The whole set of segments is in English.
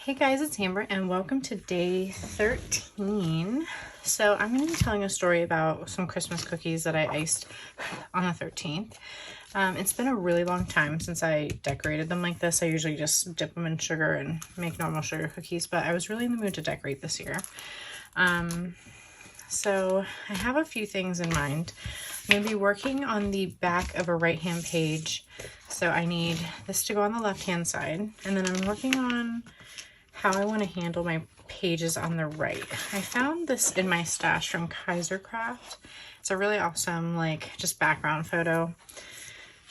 Hey guys, it's Amber and welcome to day 13. So I'm going to be telling a story about some Christmas cookies that I iced on the 13th. It's been a really long time since I decorated them like this. I usually just dip them in sugar and make normal sugar cookies, but I was really in the mood to decorate this year. So I have a few things in mind. I'm going to be working on the back of a right-hand page. So I need this to go on the left-hand side, and then I'm working on how I want to handle my pages on the right. I found this in my stash from Kaiser Craft. It's a really awesome, just background photo.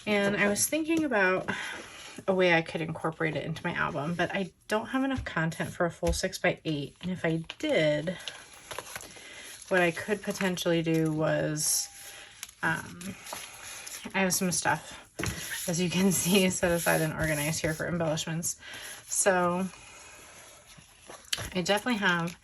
And I was thinking about a way I could incorporate it into my album, but I don't have enough content for a full 6x8. And if I did, what I could potentially do was, I have some stuff, as you can see, set aside and organized here for embellishments. So I definitely have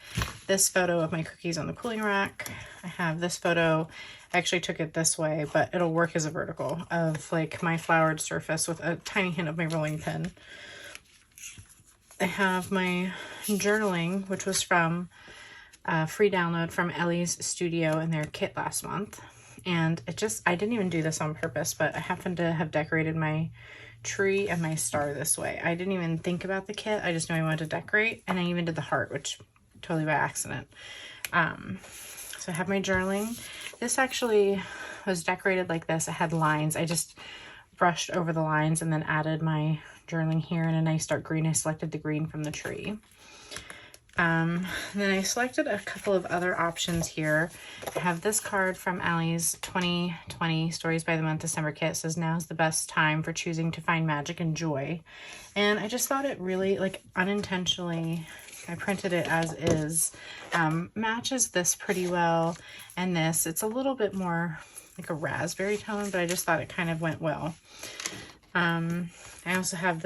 this photo of my cookies on the cooling rack. I have this photo, I actually took it this way, but it'll work as a vertical, of my flowered surface with a tiny hint of my rolling pin. I have my journaling, which was from a free download from Ellie's Studio in their kit last month. And I didn't even do this on purpose, but I happened to have decorated my tree and my star this way. I didn't even think about the kit. I just knew I wanted to decorate, and I even did the heart, which totally by accident. So I have my journaling. This actually was decorated like this. It had lines. I just brushed over the lines and then added my journaling here in a nice dark green. I selected the green from the tree. Then I selected a couple of other options here. I have this card from Allie's 2020 Stories by the Month December kit. It says, "Now's the best time for choosing to find magic and joy." And I just thought it really, unintentionally, I printed it as is, matches this pretty well. And this, it's a little bit more like a raspberry tone, but I just thought it kind of went well. I also have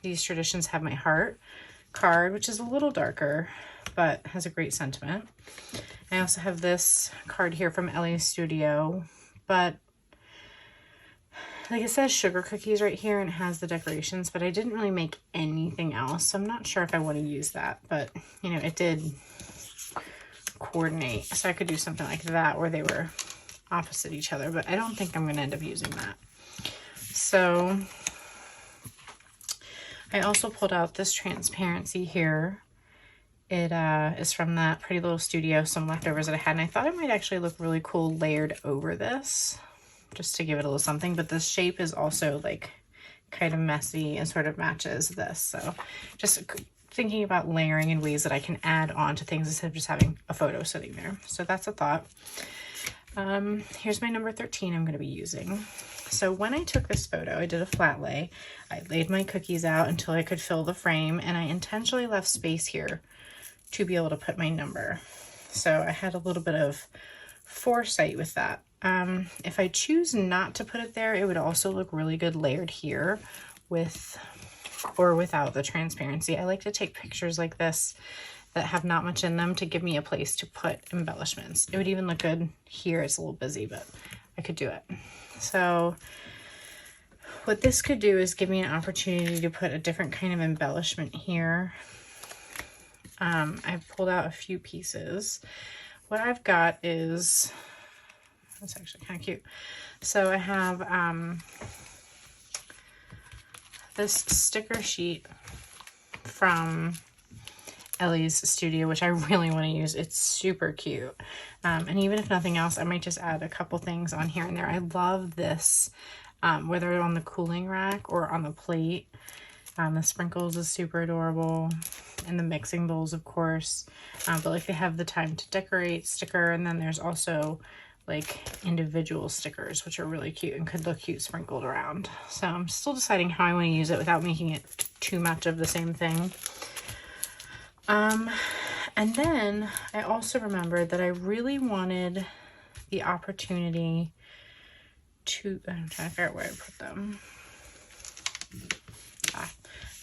These Traditions Have My Heart card, which is a little darker but has a great sentiment. I also have this card here from Ellie's Studio, but it says sugar cookies right here and it has the decorations, but I didn't really make anything else, so I'm not sure if I want to use that. But it did coordinate, so I could do something like that where they were opposite each other, but I don't think I'm going to end up using that. So I also pulled out this transparency here. It is from that Pretty Little Studio, some leftovers that I had, and I thought it might actually look really cool layered over this, just to give it a little something. But the shape is also kind of messy and sort of matches this. So just thinking about layering in ways that I can add on to things instead of just having a photo sitting there. So that's a thought. Here's my number 13 I'm going to be using. So when I took this photo, I did a flat lay. I laid my cookies out until I could fill the frame, and I intentionally left space here to be able to put my number. So I had a little bit of foresight with that. If I choose not to put it there, it would also look really good layered here with or without the transparency. I like to take pictures like this that have not much in them to give me a place to put embellishments. It would even look good here. It's a little busy, but I could do it. So what this could do is give me an opportunity to put a different kind of embellishment here. I've pulled out a few pieces. What I've got is, that's actually kind of cute. So I have this sticker sheet from Ellie's Studio, which I really want to use. It's super cute. And even if nothing else, I might just add a couple things on here and there. I love this, whether on the cooling rack or on the plate. The sprinkles is super adorable, and the mixing bowls, of course. But they have the time to decorate sticker, and then there's also individual stickers, which are really cute and could look cute sprinkled around. So I'm still deciding how I want to use it without making it too much of the same thing. And then I also remembered that I really wanted the opportunity to, I'm trying to figure out where I put them.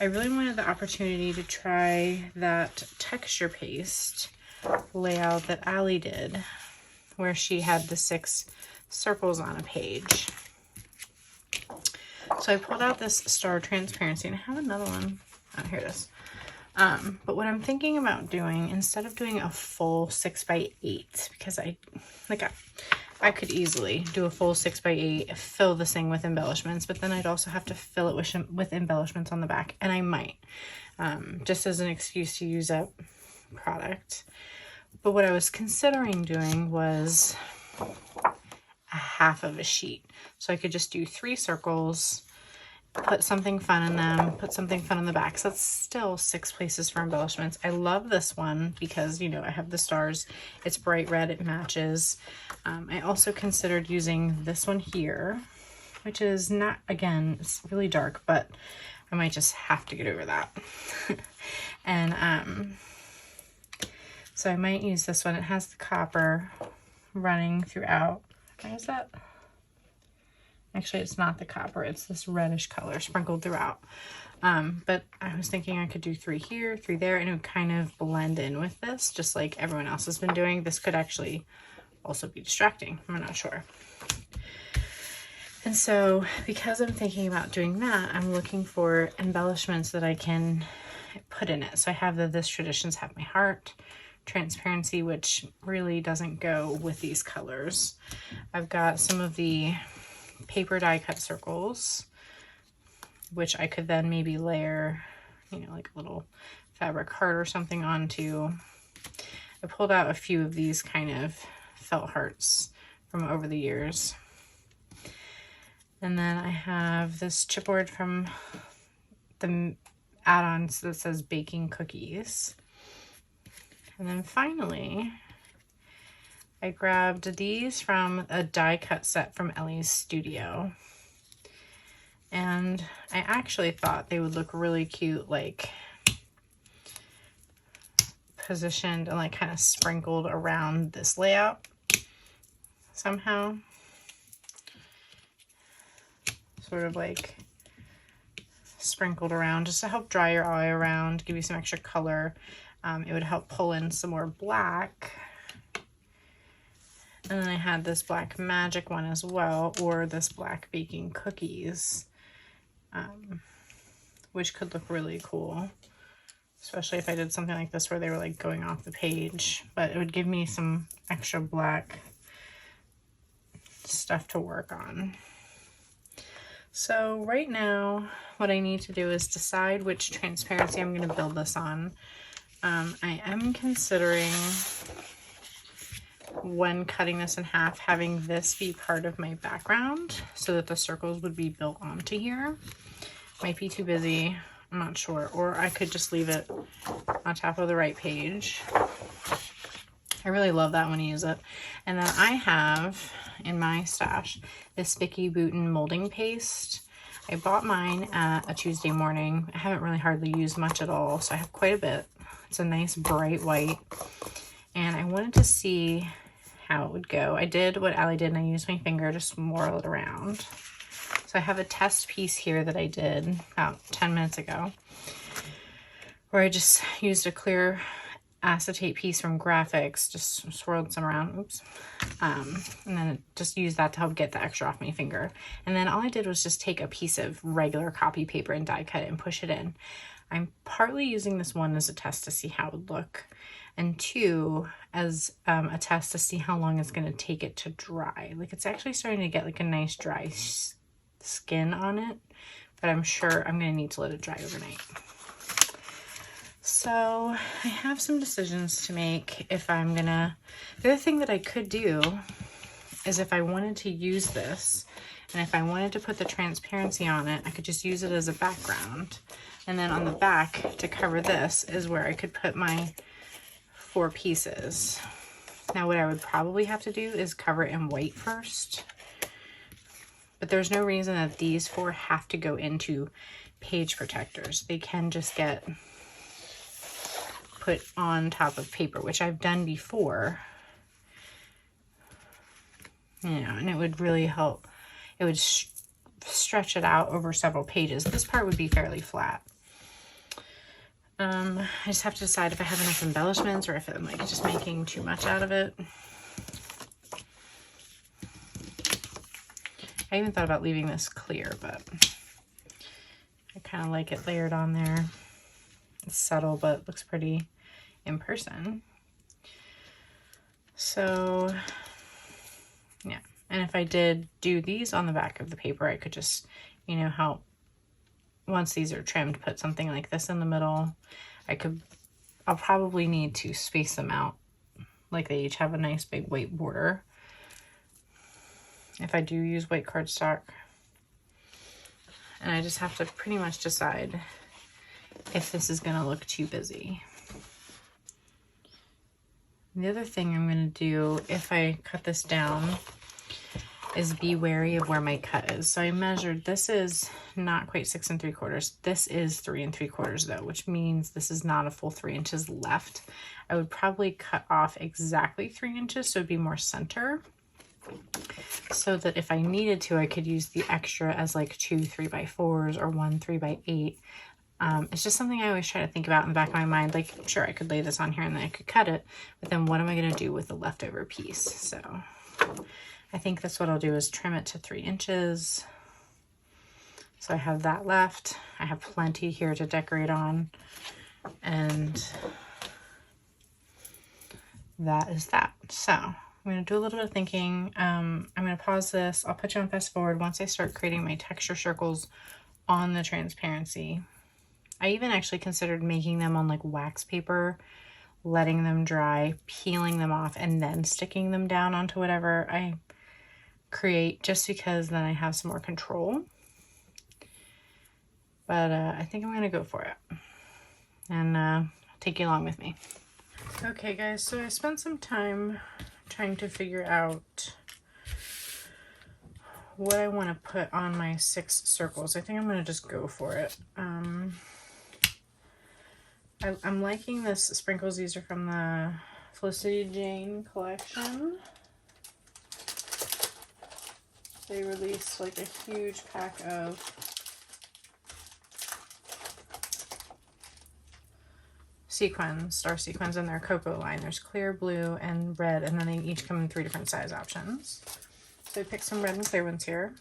I really wanted the opportunity to try that texture paste layout that Allie did, where she had the 6 circles on a page. So I pulled out this Star Transparency, and I have another one. Oh, here it is. But what I'm thinking about doing, instead of doing a full 6x8, because I could easily do a full 6x8, fill this thing with embellishments, but then I'd also have to fill it with embellishments on the back, and I might, just as an excuse to use up product. But what I was considering doing was a half of a sheet. So I could just do 3 circles, put something fun in them, put something fun in the back. So that's still 6 places for embellishments. I love this one because, you know, I have the stars. It's bright red, it matches. I also considered using this one here, which is not, again, it's really dark, but I might just have to get over that. And so I might use this one. It has the copper running throughout. Where is that? Actually, it's not the copper. It's this reddish color sprinkled throughout. But I was thinking I could do 3 here, 3 there, and it would kind of blend in with this, just like everyone else has been doing. This could actually also be distracting. I'm not sure. And so because I'm thinking about doing that, I'm looking for embellishments that I can put in it. So I have the This Traditions Have My Heart transparency, which really doesn't go with these colors. I've got some of the paper die cut circles, which I could then maybe layer, you know, like a little fabric heart or something onto. I pulled out a few of these kind of felt hearts from over the years. And then I have this chipboard from the add-ons that says baking cookies. And then finally, I grabbed these from a die cut set from Ellie's Studio. And I actually thought they would look really cute, like positioned and like kind of sprinkled around this layout somehow. Sort of like sprinkled around just to help dry your eye around, give you some extra color. It would help pull in some more black. And then I had this black magic one as well, or this black baking cookies, which could look really cool, especially if I did something like this where they were like going off the page, but it would give me some extra black stuff to work on. So right now, what I need to do is decide which transparency I'm going to build this on. I am considering, when cutting this in half, having this be part of my background so that the circles would be built onto here. Might be too busy, I'm not sure. Or I could just leave it on top of the right page. I really love that when I use it. And then I have in my stash this Vicki Boutin molding paste. I bought mine at a Tuesday morning. I haven't really hardly used much at all, so I have quite a bit. It's a nice bright white. And I wanted to see how it would go. I did what Allie did, and I used my finger to swirl it around. So I have a test piece here that I did about 10 minutes ago, where I just used a clear acetate piece from Graphics, just swirled some around, oops, and then just used that to help get the extra off my finger. And then all I did was just take a piece of regular copy paper and die cut it and push it in. I'm partly using this one as a test to see how it would look, and 2 as a test to see how long it's going to take it to dry. Like, it's actually starting to get like a nice dry skin on it, but I'm sure I'm going to need to let it dry overnight. So I have some decisions to make if I'm gonna, the other thing that I could do is if I wanted to use this, and if I wanted to put the transparency on it, I could just use it as a background. And then on the back to cover this is where I could put my 4 pieces. Now what I would probably have to do is cover it in white first, but there's no reason that these 4 have to go into page protectors. They can just get put on top of paper, which I've done before, you know, and it would really help. It would stretch it out over several pages. This part would be fairly flat. I just have to decide if I have enough embellishments or if I'm like just making too much out of it. I even thought about leaving this clear, but I kind of like it layered on there. subtle, but looks pretty in person. So yeah, and if I did do these on the back of the paper, I could just, you know, help, once these are trimmed, put something like this in the middle. I'll probably need to space them out, like they each have a nice big white border, if I do use white cardstock. And I just have to pretty much decide if this is going to look too busy. The other thing I'm going to do, if I cut this down, is be wary of where my cut is. So I measured, this is not quite 6 3/4. This is 3 3/4 though, which means this is not a full 3 inches left. I would probably cut off exactly 3 inches, so it'd be more center, so that if I needed to, I could use the extra as like 2 3x4s or 1 3x8. It's just something I always try to think about in the back of my mind. Like, sure, I could lay this on here and then I could cut it, but then what am I going to do with the leftover piece? So I think that's what I'll do, is trim it to 3 inches. So I have that left. I have plenty here to decorate on. And that is that. So I'm going to do a little bit of thinking. I'm going to pause this. I'll put you on fast forward once I start creating my texture circles on the transparency. I even actually considered making them on like wax paper, letting them dry, peeling them off, and then sticking them down onto whatever I create, just because then I have some more control. But I think I'm going to go for it, and take you along with me. Okay guys, so I spent some time trying to figure out what I want to put on my 6 circles. I think I'm going to just go for it. I'm liking this sprinkles. These are from the Felicity Jane collection. They released like a huge pack of sequins, star sequins in their cocoa line. There's clear, blue, and red, and then they each come in 3 different size options. So I picked some red and clear ones here.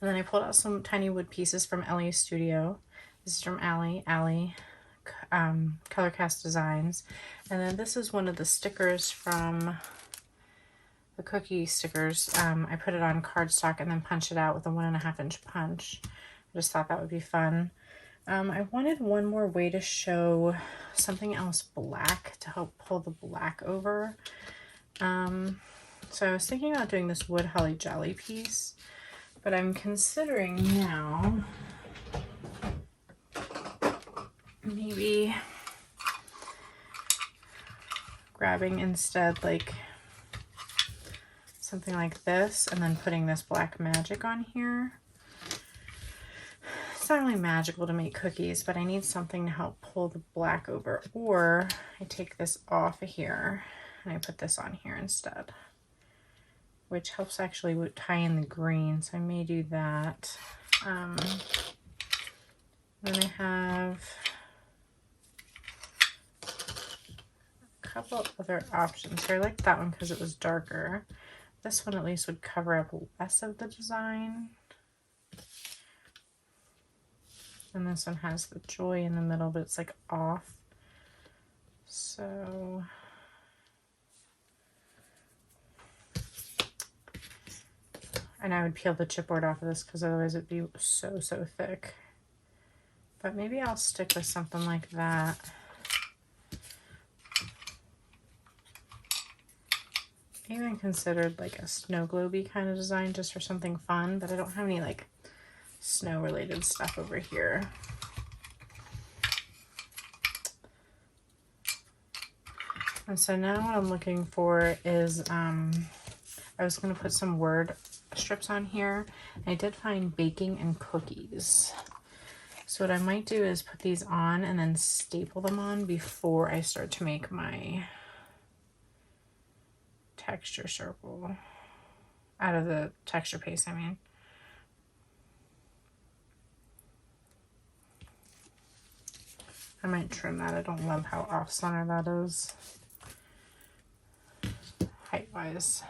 And then I pulled out some tiny wood pieces from Ellie's Studio. This is from Allie Color Cast Designs. And then this is one of the stickers from the cookie stickers. I put it on cardstock and then punched it out with a 1.5 inch punch. I just thought that would be fun. I wanted one more way to show something else black to help pull the black over. So I was thinking about doing this wood holly jolly piece, but I'm considering now maybe grabbing instead like something like this and then putting this black magic on here. It's not really magical to make cookies, but I need something to help pull the black over. Or I take this off of here and I put this on here instead, which helps actually tie in the green. So I may do that. Then I have a couple other options here. I like that one because it was darker. This one at least would cover up less of the design. And this one has the joy in the middle, but it's like off. So and I would peel the chipboard off of this because otherwise it'd be so thick. But maybe I'll stick with something like that. I even considered like a snow globe-y kind of design just for something fun, but I don't have any like snow related stuff over here. And so now what I'm looking for is I was going to put some word strips on here. I did find baking and cookies. So what I might do is put these on and then staple them on before I start to make my texture circle out of the texture paste, I mean. I might trim that. I don't love how off center that is height wise.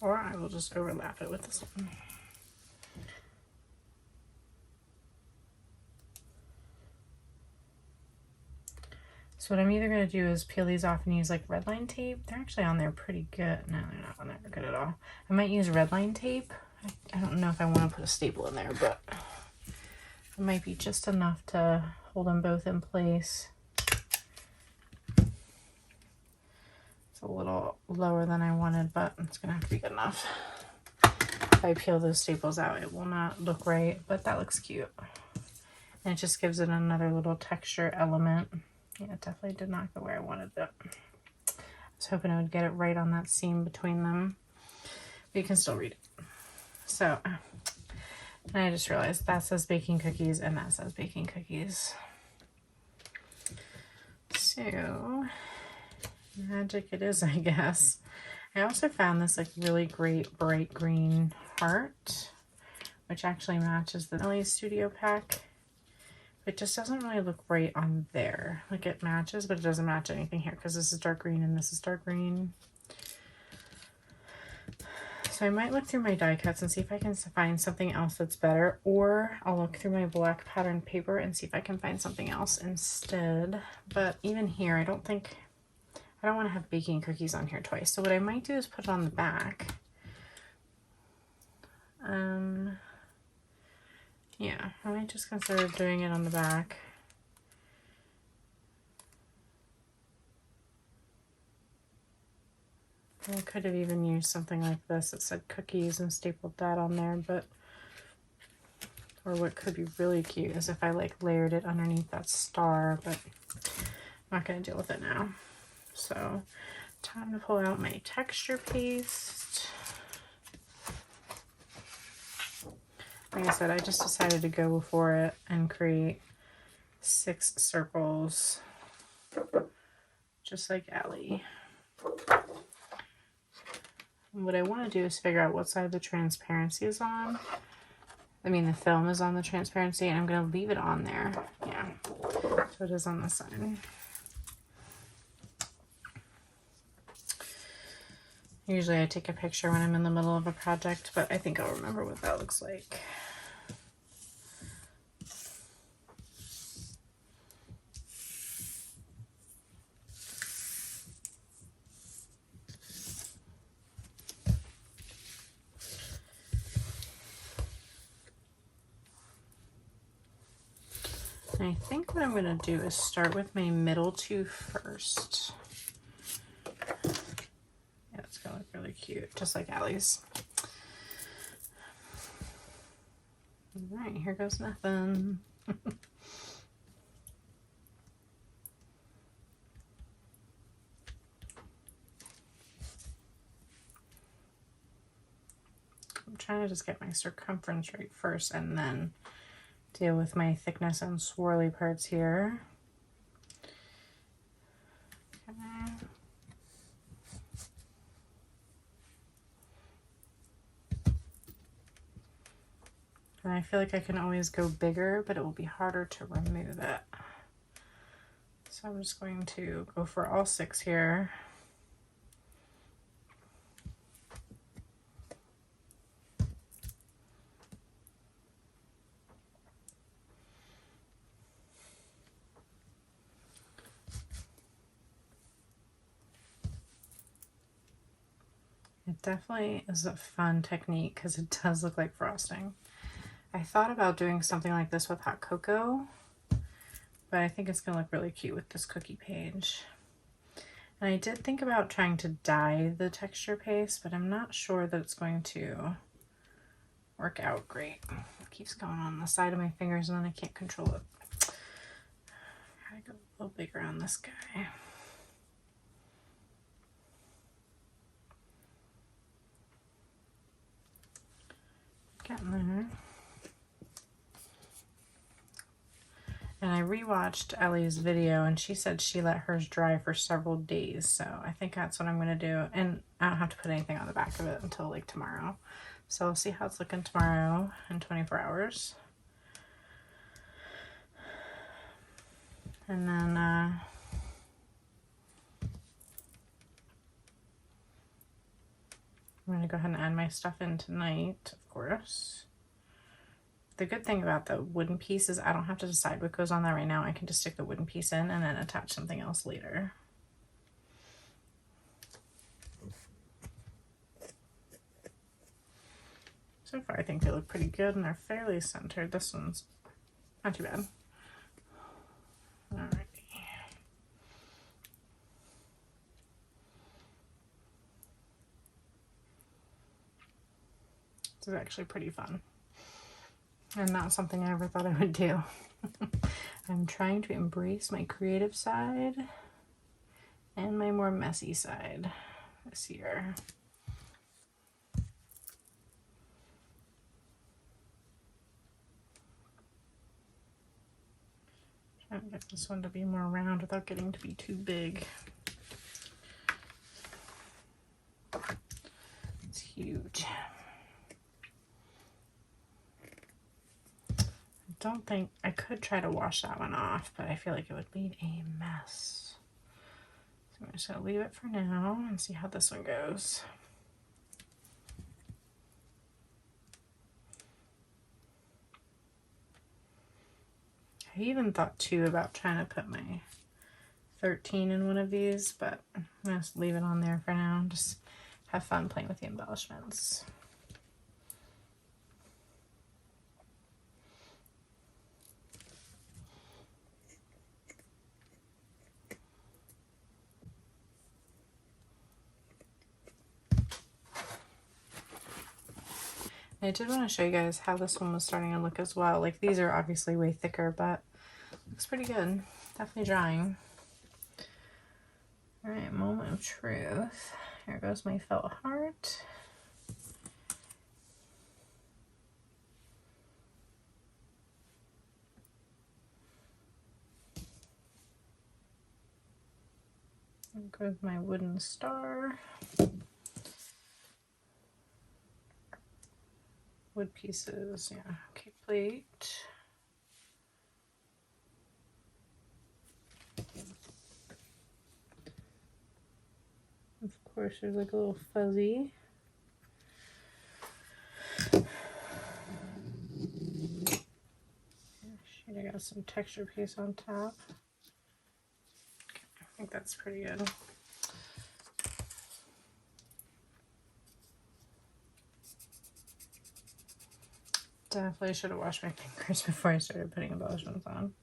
or I will just overlap it with this one. So what I'm either going to do is peel these off and use like red line tape. They're actually on there pretty good. No, they're not on there good at all. I might use red line tape. I don't know if I want to put a staple in there, but it might be just enough to hold them both in place. It's a little lower than I wanted, but it's going to have to be good enough. If I peel those staples out, it will not look right, but that looks cute. And it just gives it another little texture element. Yeah, it definitely did not go where I wanted it. I was hoping I would get it right on that seam between them, but you can still read it. So, and I just realized that says baking cookies and that says baking cookies. So, magic it is, I guess. I also found this like really great bright green heart, which actually matches the Ellie Studio pack. It just doesn't really look right on there. Like it matches, but it doesn't match anything here because this is dark green and this is dark green. So I might look through my die cuts and see if I can find something else that's better, or I'll look through my black pattern paper and see if I can find something else instead. But even here, I don't want to have baking cookies on here twice. So what I might do is put it on the back. Yeah, I might just consider doing it on the back. I could have even used something like this that said cookies and stapled that on there, but, or what could be really cute is if I like layered it underneath that star, but I'm not going to deal with it now. So, time to pull out my texture paste. Like I said, I just decided to go for it and create 6 circles, just like Ellie. And what I want to do is figure out what side the transparency is on. I mean, the film is on the transparency, and I'm going to leave it on there. Yeah, so it is on the side. Usually I take a picture when I'm in the middle of a project, but I think I'll remember what that looks like. And I think what I'm going to do is start with my middle 2 first. Yeah, it's going to look really cute, just like Allie's. All right, here goes nothing. I'm trying to just get my circumference right first and then deal with my thickness and swirly parts here. Okay. And I feel like I can always go bigger, but it will be harder to remove it. So I'm just going to go for all 6 here. It definitely is a fun technique because it does look like frosting. I thought about doing something like this with hot cocoa, but I think it's going to look really cute with this cookie page. And I did think about trying to dye the texture paste, but I'm not sure that it's going to work out great. It keeps going on the side of my fingers and then I can't control it. Gotta go a little bigger on this guy. Getting there. And I rewatched Ellie's video and she said she let hers dry for several days. So I think that's what I'm going to do. And I don't have to put anything on the back of it until like tomorrow. So I'll see how it's looking tomorrow in 24 hours. And then I'm I'm going to go ahead and add my stuff in tonight, of course. The good thing about the wooden piece is I don't have to decide what goes on there right now. I can just stick the wooden piece in and then attach something else later. So far I think they look pretty good and they're fairly centered. This one's not too bad. Alrighty. This is actually pretty fun. And not something I ever thought I would do. I'm trying to embrace my creative side and my more messy side this year. Trying to get this one to be more round without getting to be too big. It's huge. I don't think I could try to wash that one off, but I feel like it would be a mess. So I'm just gonna leave it for now and see how this one goes. I even thought too about trying to put my 13 in one of these, but I'm gonna just leave it on there for now and just have fun playing with the embellishments. I did want to show you guys how this one was starting to look as well. Like, these are obviously way thicker, but looks pretty good. Definitely drying. All right, moment of truth. Here goes my felt heart. There goes my wooden star. Wood pieces, yeah, okay, plate. Of course, there's like a little fuzzy. Shoot, I got some texture piece on top. Okay, I think that's pretty good. Definitely should have washed my fingers before I started putting embellishments on.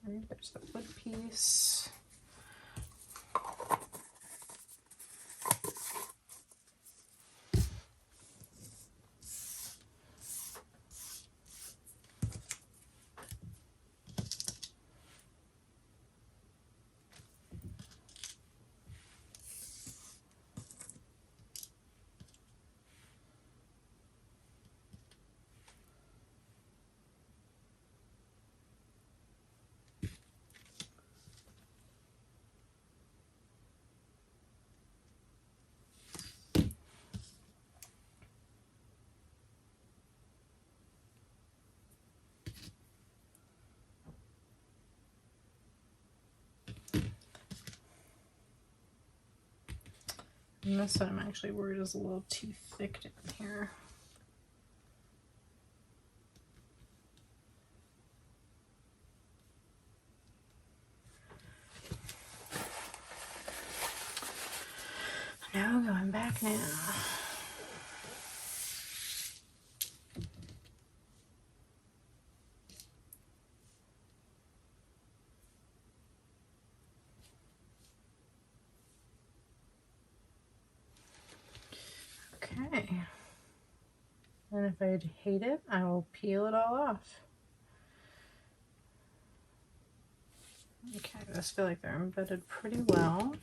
All right, there's the wood piece. And this one I'm actually worried is a little too thick down here. Now going back now. Okay. And if I hate it, I will peel it all off. Okay, I just feel like they're embedded pretty well.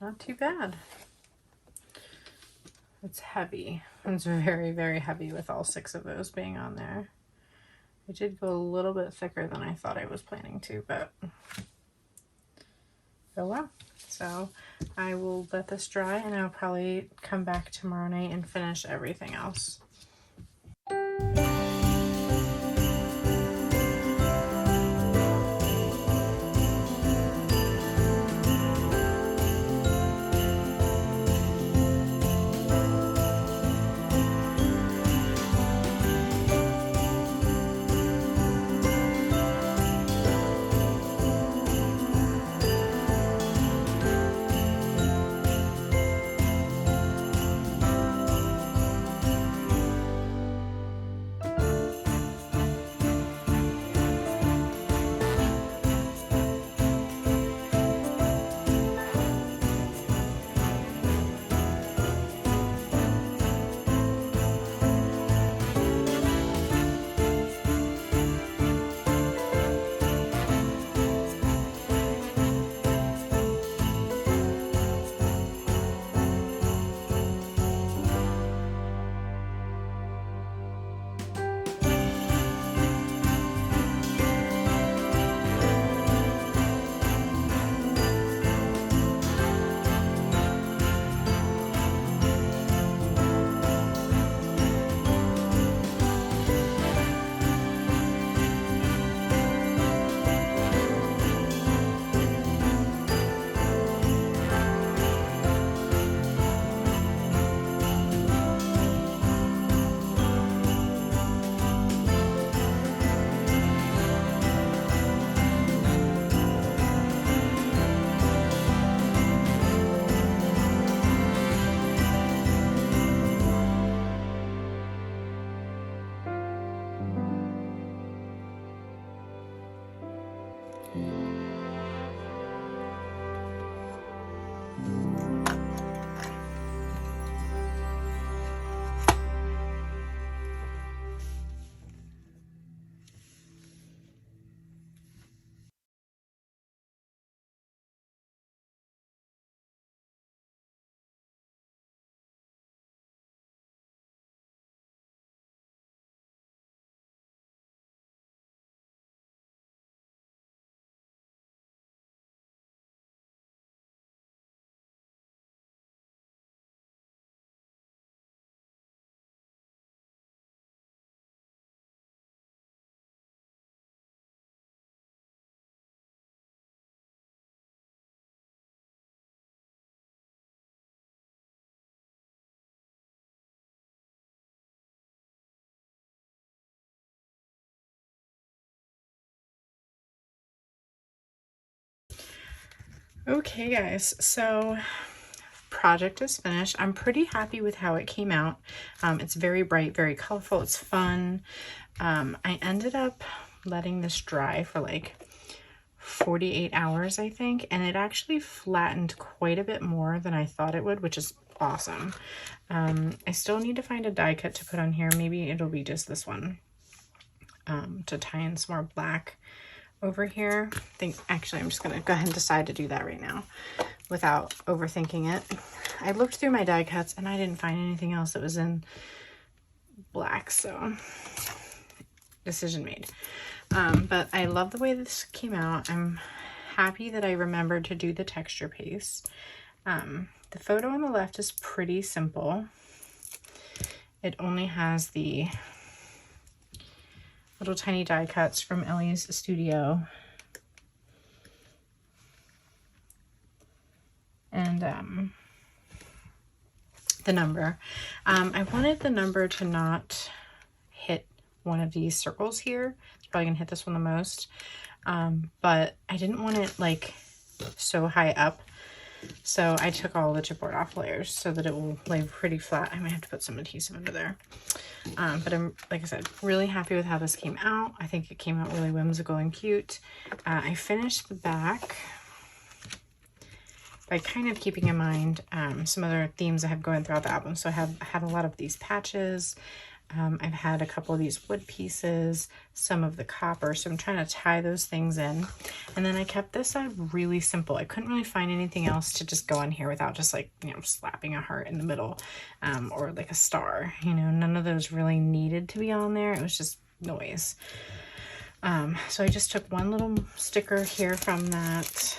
Not too bad. It's heavy. It's very, very heavy with all 6 of those being on there. It did go a little bit thicker than I thought I was planning to, but oh well. So I will let this dry and I'll probably come back tomorrow night and finish everything else. Okay guys, so project is finished. I'm pretty happy with how it came out. It's very bright, very colorful, it's fun. I ended up letting this dry for like 48 hours, I think, and it actually flattened quite a bit more than I thought it would, which is awesome. I still need to find a die cut to put on here. Maybe it'll be just this one, to tie in some more black over here. Actually, I'm just gonna go ahead and decide to do that right now without overthinking it. I looked through my die cuts and I didn't find anything else that was in black, so decision made. But I love the way this came out. I'm happy that I remembered to do the texture paste. The photo on the left is pretty simple. It only has the little tiny die cuts from Ellie's studio. And the number. I wanted the number to not hit one of these circles here. It's probably gonna hit this one the most. But I didn't want it like so high up. So I took all the chipboard off layers so that it will lay pretty flat. I might have to put some adhesive under there. But I'm, like I said, really happy with how this came out. I think it came out really whimsical and cute. I finished the back by kind of keeping in mind some other themes I have going throughout the album. So I have had a lot of these patches. I've had a couple of these wood pieces, some of the copper, so I'm trying to tie those things in. And then I kept this really simple. I couldn't really find anything else to just go on here without just like, you know, slapping a heart in the middle, or like a star. You know, none of those really needed to be on there. It was just noise. So I just took one little sticker here from that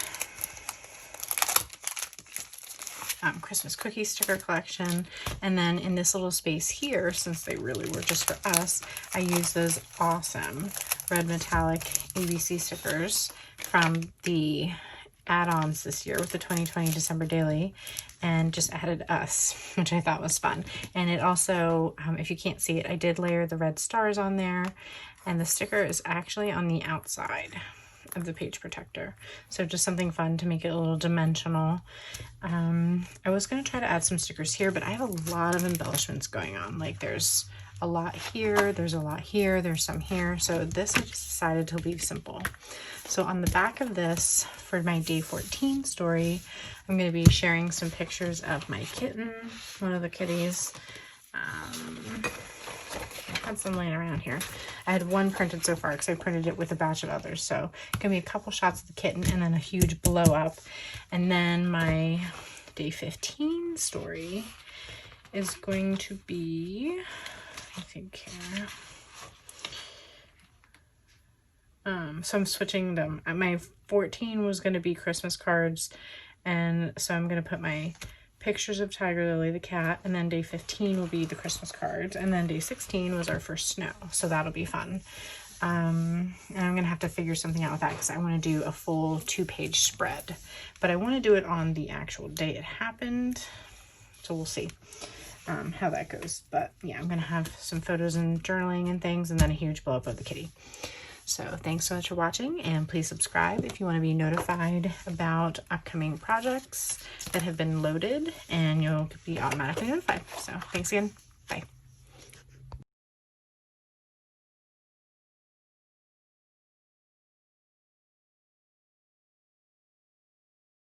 Christmas cookie sticker collection, and then in this little space here, since they really were just for us, I used those awesome red metallic ABC stickers from the add-ons this year with the 2020 December Daily, and just added us, which I thought was fun. And it also, if you can't see it, I did layer the red stars on there, and the sticker is actually on the outside of the page protector. So just something fun to make it a little dimensional. I was going to try to add some stickers here, but I have a lot of embellishments going on. Like there's a lot here, there's a lot here, there's some here. So this I just decided to leave simple. So on the back of this, for my day 14 story, I'm going to be sharing some pictures of my kitten, one of the kitties. I had some laying around here. I had one printed so far because I printed it with a batch of others. So gonna be a couple shots of the kitten and then a huge blow up. And then my day 15 story is going to be, I think here. So I'm switching them. My 14 was gonna be Christmas cards. And so I'm gonna put my pictures of Tiger Lily the cat, and then day 15 will be the Christmas cards, and then day 16 was our first snow, so that'll be fun. And I'm gonna have to figure something out with that because I want to do a full 2-page spread, but I want to do it on the actual day it happened, so we'll see how that goes. But yeah, I'm gonna have some photos and journaling and things, and then a huge blow up of the kitty. So thanks so much for watching, and please subscribe if you want to be notified about upcoming projects that have been loaded, and you'll be automatically notified. So thanks again.